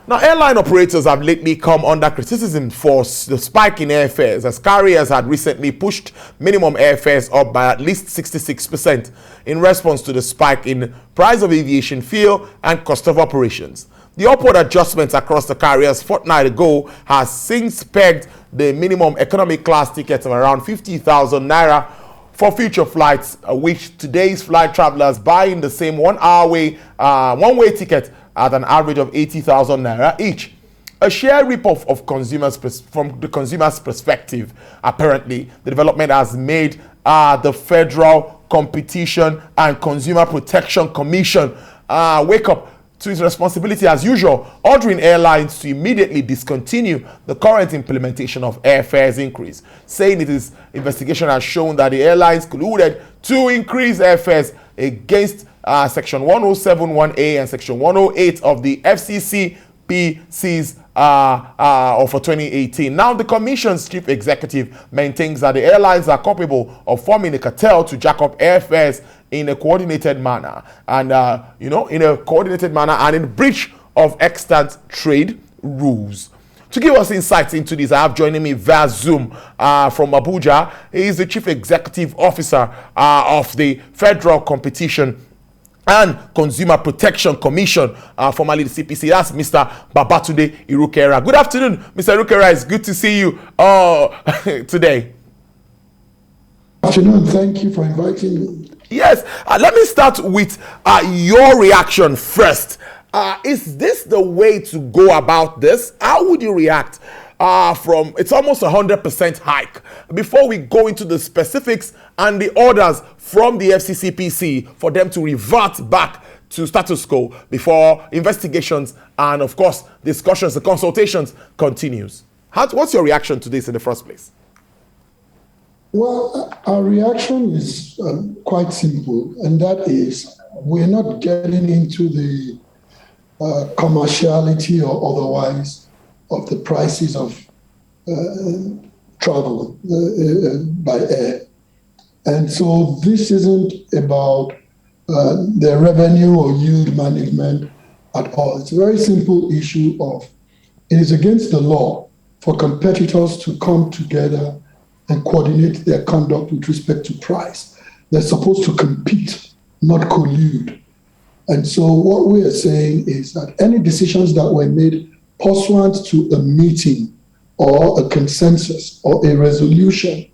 Now, airline operators have lately come under criticism for the spike in airfares, as carriers had recently pushed minimum airfares up by at least 66% in response to the spike in price of aviation fuel and cost of operations. The upward adjustments across the carriers fortnight ago has since pegged the minimum economy class tickets of around 50,000 naira for future flights, which today's flight travelers buying the same one-way ticket at an average of 80,000 naira each. A sheer rip-off of from the consumer's perspective. Apparently, the development has made the Federal Competition and Consumer Protection Commission wake up to its responsibility as usual, ordering airlines to immediately discontinue the current implementation of airfares increase, saying its investigation has shown that the airlines colluded to increase airfares against Section 107(1)A and Section 108 of the FCCPC's for 2018. Now, the Commission's chief executive maintains that the airlines are culpable of forming a cartel to jack up airfares in a coordinated manner, and in breach of extant trade rules. To give us insights into this, I have joining me via Zoom from Abuja. He is the Chief Executive Officer of the Federal Competition and Consumer Protection Commission, formerly the CPC. That's Mr. Babatunde Irukera. Good afternoon, Mr. Irukera. It's good to see you today. Good afternoon. Thank you for inviting me. Yes. Let me start with your reaction first. Is this the way to go about this? How would you react from it's almost 100% hike? Before we go into the specifics and the orders from the FCCPC for them to revert back to status quo before investigations and, of course, discussions, the consultations continues. What's your reaction to this in the first place? Well, our reaction is quite simple, and that is we're not getting into the commerciality or otherwise of the prices of travel by air. And so this isn't about the revenue or yield management at all. It's a very simple issue of it is against the law for competitors to come together and coordinate their conduct with respect to price. They're supposed to compete, not collude. And so what we are saying is that any decisions that were made pursuant to a meeting or a consensus or a resolution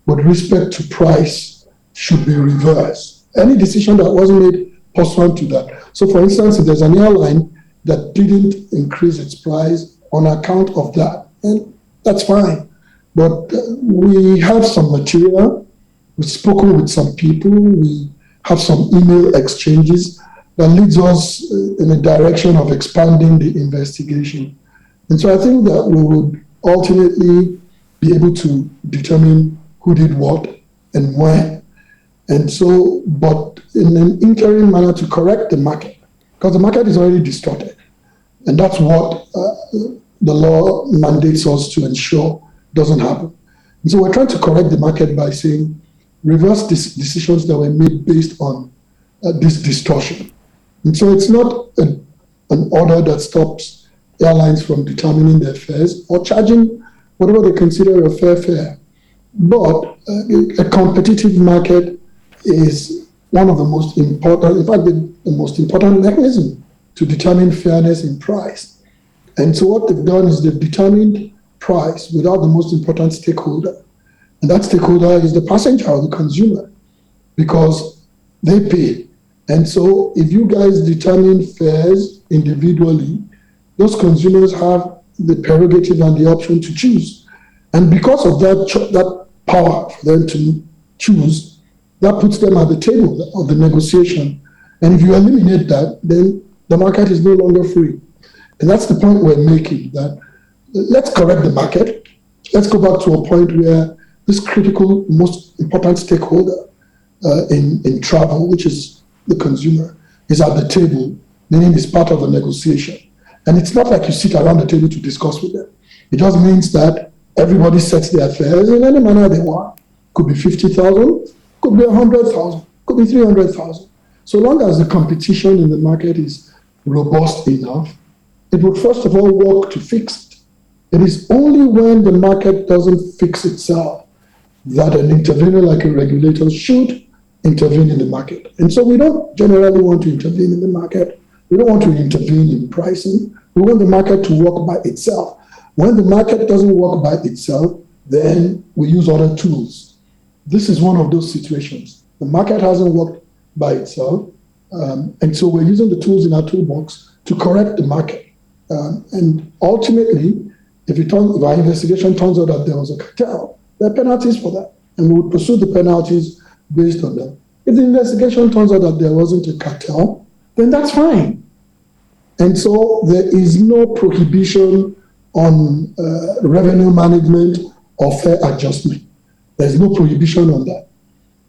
with respect to price should be reversed. Any decision that wasn't made pursuant to that. So for instance, if there's an airline that didn't increase its price on account of that, and that's fine. But we have some material, we've spoken with some people, we have some email exchanges that leads us in a direction of expanding the investigation. And so I think that we would ultimately be able to determine who did what and when. And so, but in an interim manner to correct the market, because the market is already distorted. And that's what the law mandates us to ensure doesn't happen. And so we're trying to correct the market by saying, reverse decisions that were made based on this distortion. And so it's not an order that stops airlines from determining their fares or charging whatever they consider a fair fare. But a competitive market is one of the most important, in fact, the most important mechanism to determine fairness in price. And so what they've done is they've determined price without the most important stakeholder. And that stakeholder is the passenger or the consumer, because they pay. And so if you guys determine fares individually, those consumers have the prerogative and the option to choose. And because of that power for them to choose, that puts them at the table of the negotiation. And if you eliminate that, then the market is no longer free. And that's the point we're making, that let's correct the market. Let's go back to a point where this critical, most important stakeholder in travel, which is the consumer, is at the table, meaning it's part of a negotiation. And it's not like you sit around the table to discuss with them. It just means that everybody sets their fares in any manner they want. Could be 50,000, could be 100,000, could be 300,000. So long as the competition in the market is robust enough, it would first of all work to fix it. It is only when the market doesn't fix itself that an intervener like a regulator should intervene in the market. And so we don't generally want to intervene in the market. We don't want to intervene in pricing. We want the market to work by itself. When the market doesn't work by itself, then we use other tools. This is one of those situations. The market hasn't worked by itself, and so we're using the tools in our toolbox to correct the market. And ultimately, if our investigation turns out that there was a cartel, there are penalties for that, and we would pursue the penalties based on them. If the investigation turns out that there wasn't a cartel, then that's fine. And so there is no prohibition on revenue management or fare adjustment. There's no prohibition on that.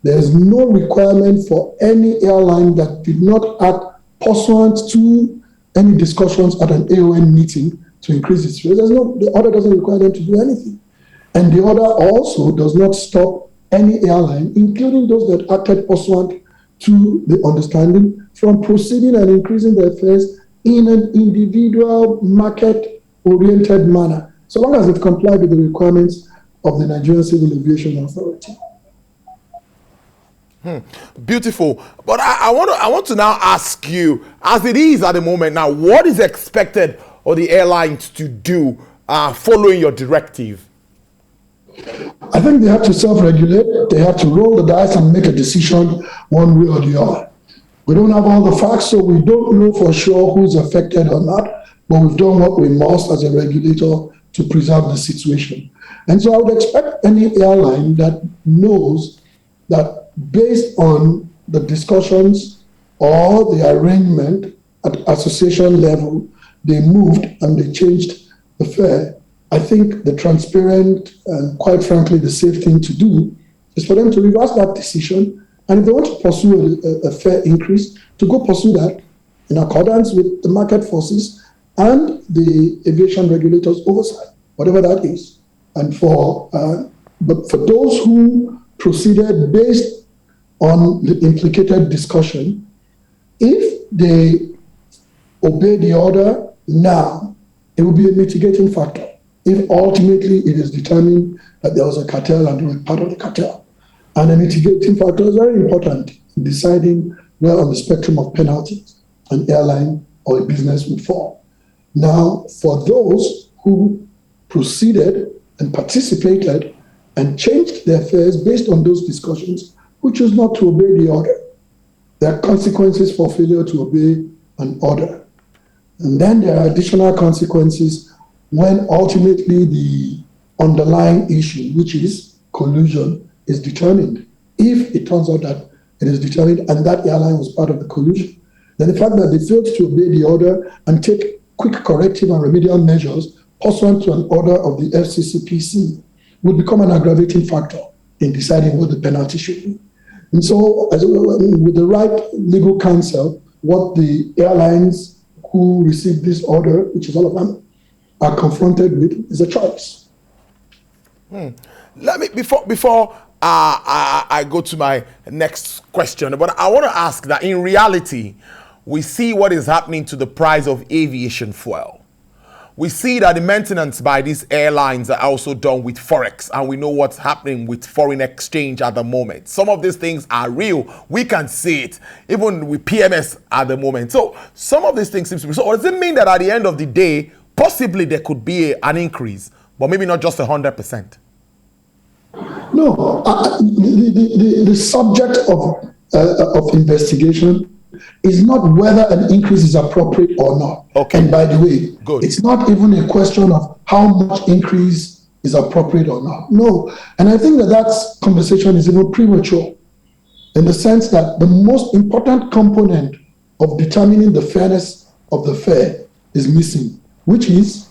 There's no requirement for any airline that did not act pursuant to any discussions at an AON meeting to increase its fares. The order doesn't require them to do anything. And the order also does not stop any airline, including those that acted pursuant to the understanding, from proceeding and increasing their fares in an individual market-oriented manner, so long as it complied with the requirements of the Nigerian Civil Aviation Authority. Beautiful. But I want to now ask you, as it is at the moment now, what is expected of the airlines to do following your directive? I think they have to self-regulate. They have to roll the dice and make a decision one way or the other. We don't have all the facts, so we don't know for sure who's affected or not, but we've done what we must as a regulator to preserve the situation. And so I would expect any airline that knows that based on the discussions or the arrangement at association level, they moved and they changed the fare. I think the transparent and quite frankly the safe thing to do is for them to reverse that decision, and if they want to pursue a fare increase, to go pursue that in accordance with the market forces and the aviation regulators' oversight, whatever that is. And but for those who proceeded based on the implicated discussion, if they obey the order now, it will be a mitigating factor. If ultimately it is determined that there was a cartel and they were part of the cartel. And a mitigating factor is very important in deciding where on the spectrum of penalties an airline or a business would fall. Now, for those who proceeded and participated and changed their fares based on those discussions, who choose not to obey the order, there are consequences for failure to obey an order. And then there are additional consequences when ultimately the underlying issue, which is collusion, is determined. If it turns out that it is determined and that airline was part of the collusion, then the fact that they failed to obey the order and take quick corrective and remedial measures pursuant to an order of the FCCPC would become an aggravating factor in deciding what the penalty should be. And so, with the right legal counsel, what the airlines who received this order, which is all of them, are confronted with is a choice. Let me before I go to my next question, but I want to ask that in reality, we see what is happening to the price of aviation fuel. We see that the maintenance by these airlines are also done with Forex, and we know what's happening with foreign exchange at the moment. Some of these things are real. We can see it, even with PMS at the moment. So some of these things seem to be. So does it mean that at the end of the day, possibly there could be an increase, but maybe not just 100%? No, the subject of investigation is not whether an increase is appropriate or not. Okay. And by the way, good. It's not even a question of how much increase is appropriate or not. No. And I think that conversation is even premature in the sense that the most important component of determining the fairness of the fare is missing, which is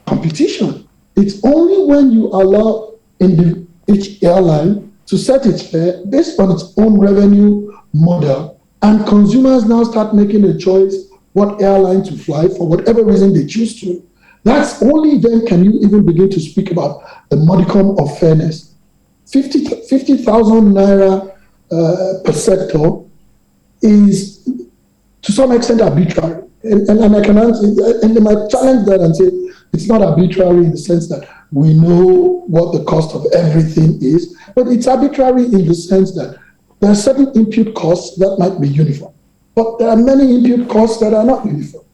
competition. It's only when you allow each airline to set its fare based on its own revenue model, and consumers now start making a choice what airline to fly for whatever reason they choose to. That's only then can you even begin to speak about the modicum of fairness. 50,000 naira per sector is to some extent arbitrary. And I can answer, and they might challenge that and say it's not arbitrary in the sense that we know what the cost of everything is, but it's arbitrary in the sense that there are certain input costs that might be uniform, but there are many input costs that are not uniform.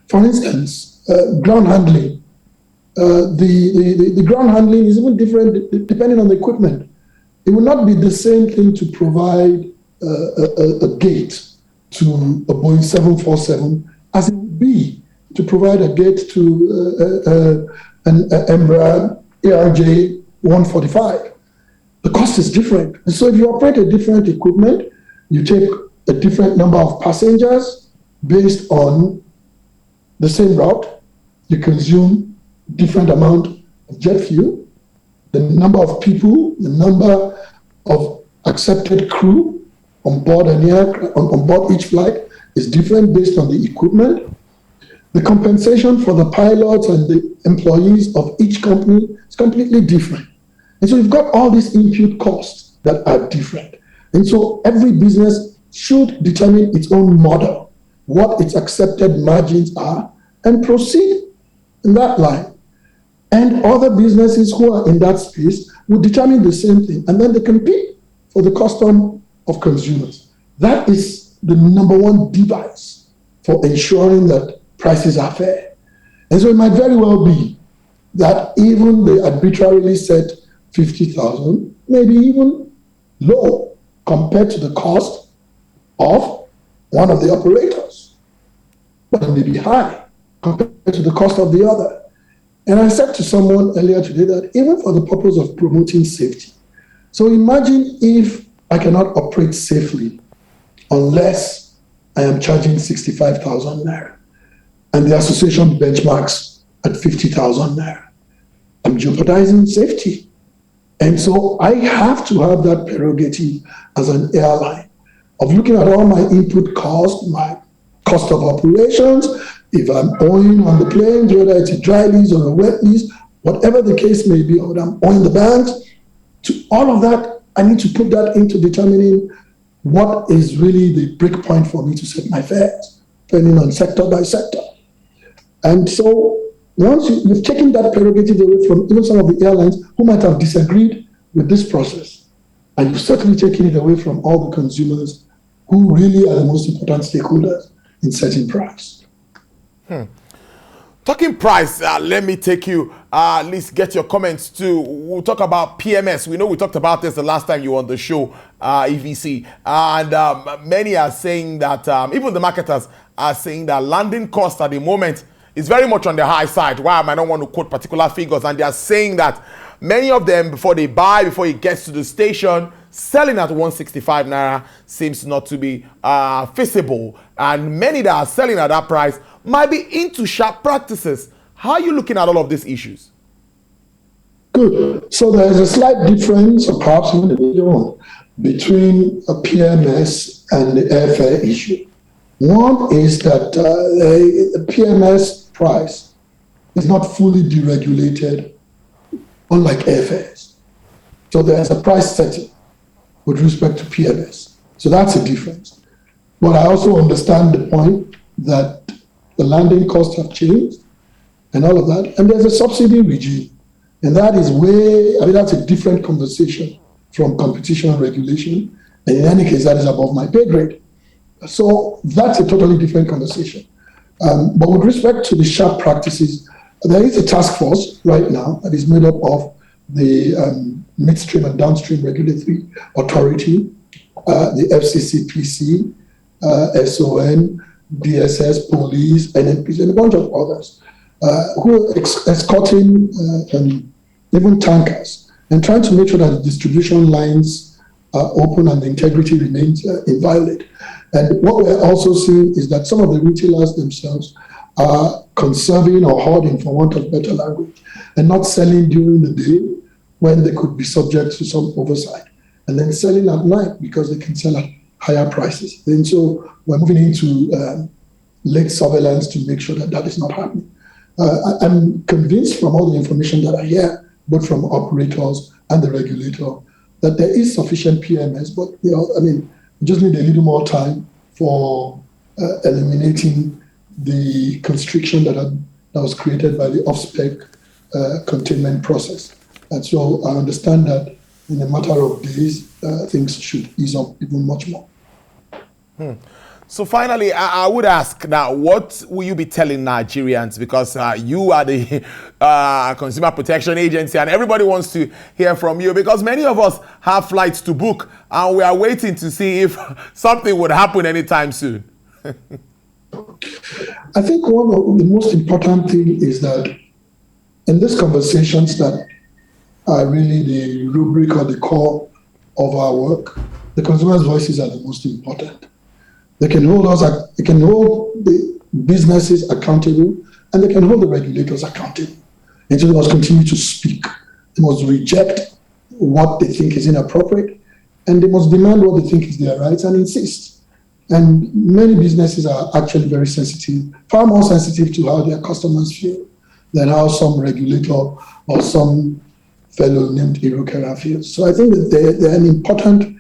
For instance, ground handling. The ground handling is even different depending on the equipment. It will not be the same thing to provide a gate to a Boeing 747 as it would be to provide a gate to an Embraer ARJ 145. The cost is different. And so if you operate a different equipment, you take a different number of passengers based on the same route, you consume different amount of jet fuel, the number of people, the number of accepted crew on board on board each flight is different based on the equipment. The compensation for the pilots and the employees of each company is completely different. And so you've got all these input costs that are different. And so every business should determine its own model, what its accepted margins are, and proceed in that line. And other businesses who are in that space will determine the same thing, and then they compete for the custom of consumers. That is the number one device for ensuring that prices are fair. And so it might very well be that even the arbitrarily set 50,000 may be even low compared to the cost of one of the operators, but it may be high compared to the cost of the other. And I said to someone earlier today that even for the purpose of promoting safety, so imagine if I cannot operate safely unless I am charging 65,000 naira and the association benchmarks at 50,000 naira. I'm jeopardizing safety. And so I have to have that prerogative as an airline of looking at all my input costs, my cost of operations, if I'm owing on the planes, whether it's a dry lease or a wet lease, whatever the case may be, or I'm owing the banks, to all of that, I need to put that into determining what is really the break point for me to set my fares, depending on sector by sector. And so once you've taken that prerogative away from even some of the airlines who might have disagreed with this process, and you've certainly taken it away from all the consumers who really are the most important stakeholders in setting price. Talking price, let me take you, at least get your comments too. We'll talk about PMS. We know we talked about this the last time you were on the show, EVC. And many are saying that, even the marketers are saying that landing cost at the moment is very much on the high side. Why I don't want to quote particular figures. And they are saying that many of them, before they buy, before it gets to the station, selling at 165 naira seems not to be feasible. And many that are selling at that price might be into sharp practices. How are you looking at all of these issues? Good. So there is a slight difference, or perhaps even a major one, between a PMS and the airfare issue. One is that the PMS price is not fully deregulated, unlike airfares. So there's a price setting with respect to PMS. So that's a difference. But I also understand the point that the landing costs have changed and all of that. And there's a subsidy regime. And that is that's a different conversation from competition regulation. And in any case, that is above my pay grade. So that's a totally different conversation. But with respect to the sharp practices, there is a task force right now that is made up of the midstream and downstream regulatory authority, the FCCPC, SON, DSS, police, NNPC, and a bunch of others who are escorting even tankers and trying to make sure that the distribution lines are open and the integrity remains inviolate. And what we're also seeing is that some of the retailers themselves are conserving or hoarding, for want of better language, and not selling during the day when they could be subject to some oversight, and then selling at night because they can sell at higher prices. And so we're moving into late surveillance to make sure that that is not happening. I'm convinced from all the information that I hear, both from operators and the regulator, that there is sufficient PMS, but we just need a little more time for eliminating the constriction that was created by the off-spec containment process. And so I understand that in a matter of days, things should ease up even much more. So finally, I would ask now, what will you be telling Nigerians? Because you are the Consumer Protection Agency and everybody wants to hear from you, because many of us have flights to book and we are waiting to see if something would happen anytime soon. I think one of the most important thing is that in these conversations that are really the rubric or the core of our work, the consumers' voices are the most important. They can hold the businesses accountable, and they can hold the regulators accountable. And so they must continue to speak. They must reject what they think is inappropriate, and they must demand what they think is their rights and insist. And many businesses are actually very sensitive, far more sensitive to how their customers feel than how some regulator or some fellow named Irukera feels. So I think that they're an important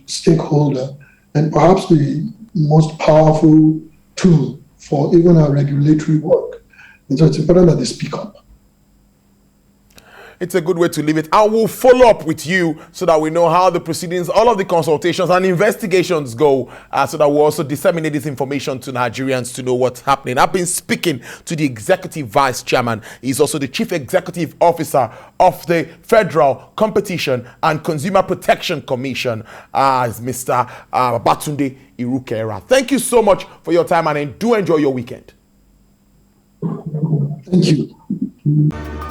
stakeholder, and perhaps the most powerful tool for even our regulatory work. And so it's important that they speak up. It's a good way to leave it. I will follow up with you so that we know how the proceedings, all of the consultations and investigations go, so that we'll also disseminate this information to Nigerians to know what's happening. I've been speaking to the Executive Vice Chairman. He's also the Chief Executive Officer of the Federal Competition and Consumer Protection Commission, as Mr. Babatunde Irukera. Thank you so much for your time, and do enjoy your weekend. Thank you.